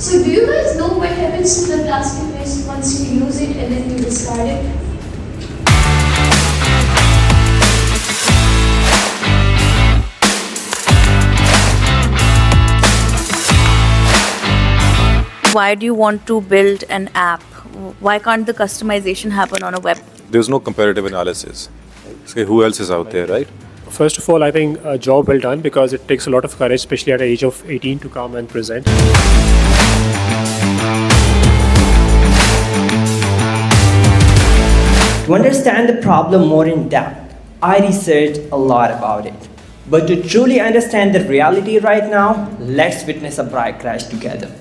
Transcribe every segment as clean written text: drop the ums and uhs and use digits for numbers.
So do you guys know what happens to the plastic waste once you use it and then you discard it? Why do you want to build an app? Why can't the customization happen on a web? There's no comparative analysis. Okay, who else is out there, right? First of all, I think a job well done, because it takes a lot of courage, especially at the age of 18, to come and present. To understand the problem more in depth, I researched a lot about it. But to truly understand the reality right now, let's witness a bike crash together.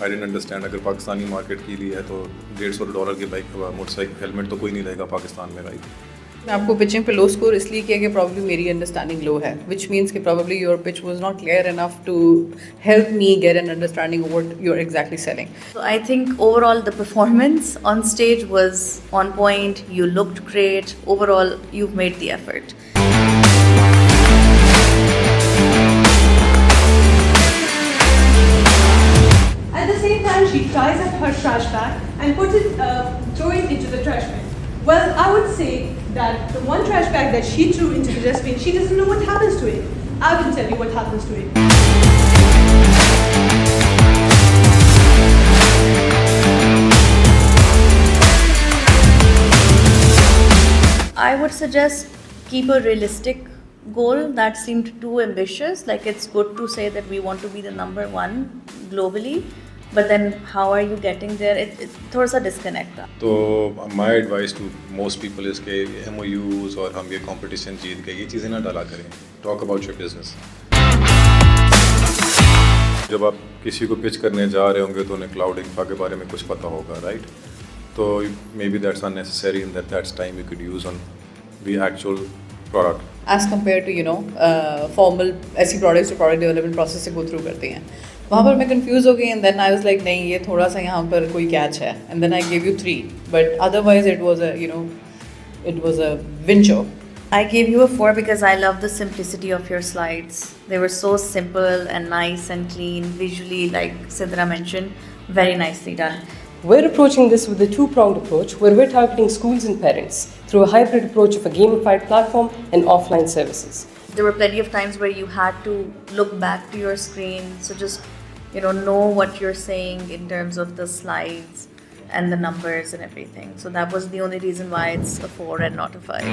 I didn't understand अगर Pakistani market के लिए है तो $150 की bike motorcycle helmet तो कोई नहीं रहेगा पाकिस्तान में, राइट? मैं आपको पिचिंग पे लो स्कोर इसलिए किया कि प्रॉब्ली मेरी अंडरस्टैंडिंग लो है, विच मीन्स कि probably your pitch was not clear enough to help me get an understanding of what you are exactly selling. So I think overall the performance on stage was on point. You looked great. Overall, you've made the effort. At the same time, she tries up her trash bag and puts it, throw it into the trash bin. Well, I would say that the one trash bag that she threw into the dustbin, she doesn't know what happens to it. I will tell you what happens to it. I would suggest keep a realistic goal. That seemed too ambitious. Like, it's good to say that we want to be the number one globally, but then how are you getting there? It's थोड़ा सा disconnect था. तो my advice to most people is कि MOUs और हम ये competition जीत गए, ये चीज़ें ना डाला करें. Talk about your business. जब आप किसी को पिच करने जा रहे होंगे तो उन्हें क्लाउड इंफ्रा के बारे में कुछ पता होगा, राइट? तो maybe that's unnecessary and that's time you could use on the actual product. As compared to formal ऐसी products जो product development process से go through करते हैं, वहाँ पर मैं confused हो गई and then I was like नहीं ये थोड़ा सा यहाँ पर कोई catch है, and then I gave you 3, but otherwise it was a venture. I gave you a 4 because I love the simplicity of your slides. They were so simple and nice and clean, visually, like Sidra mentioned, very nicely done. We're approaching this with a two-pronged approach where we're targeting schools and parents through a hybrid approach of a gamified platform and offline services. There were plenty of times where you had to look back to your screen, so just know what you're saying in terms of the slides and the numbers and everything. So that was the only reason why it's a 4 and not a 5.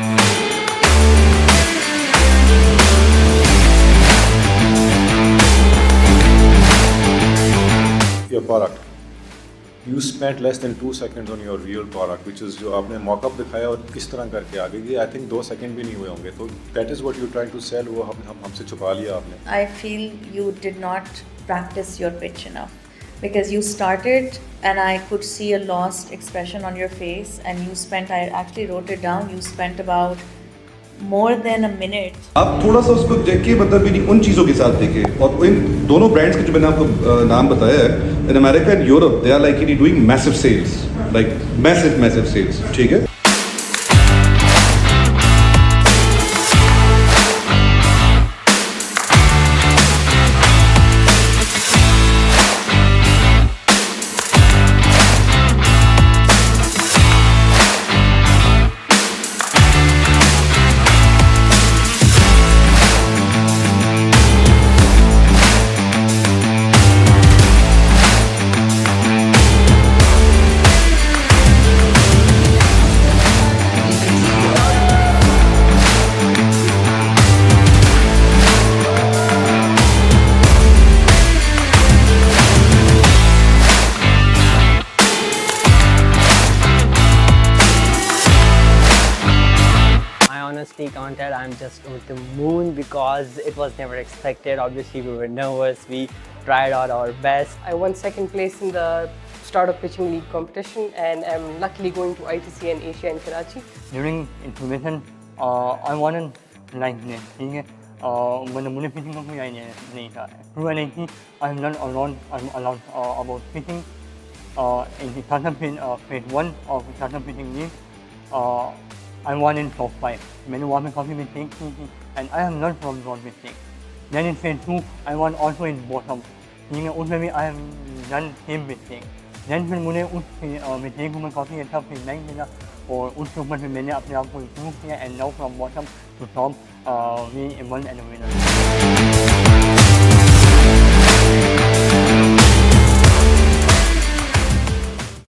Your product. You spent less than 2 seconds on your real product, which is जो आपने mock-up दिखाया और किस तरह करके आगे ये I think 2 second भी नहीं हुए होंगे. तो that is what you're trying to sell. वो हमसे छुपा लिया आपने. I feel you did not practice your pitch enough because you started and I could see a lost expression on your face, and you spent, I actually wrote it down, you spent about more than a minute. आप थोड़ा सा उसको देख के मतलब भी उन चीज़ों के साथ देखें, और इन दोनों ब्रांड्स के जो मैंने आपको नाम बताया है, in America and Europe they are like doing massive sales, like massive sales, ठीक है. Honestly can't tell. I'm just over the moon because it was never expected. Obviously we were nervous, we tried out our best. I won second place in the Startup Pitching League competition and I'm luckily going to ITC and Asia in Karachi. During information, I wanted like this. When the money pitching company I really I'm learned a lot about pitching in the startup phase 1 of startup pitching league. I won in top 5. मैंने वहाँ पे काफ़ी mistake की थी and I have learned from those mistakes. Then in phase 2 I won also in bottom. ठीक है, उसमें भी I have done same mistake. Then फिर मुझे उस मिस्टेक को मैं काफ़ी अच्छा फीडबैक मिला और उसके ऊपर फिर मैंने अपने आप को इम्प्रूव किया and now from bottom to top we won and winner.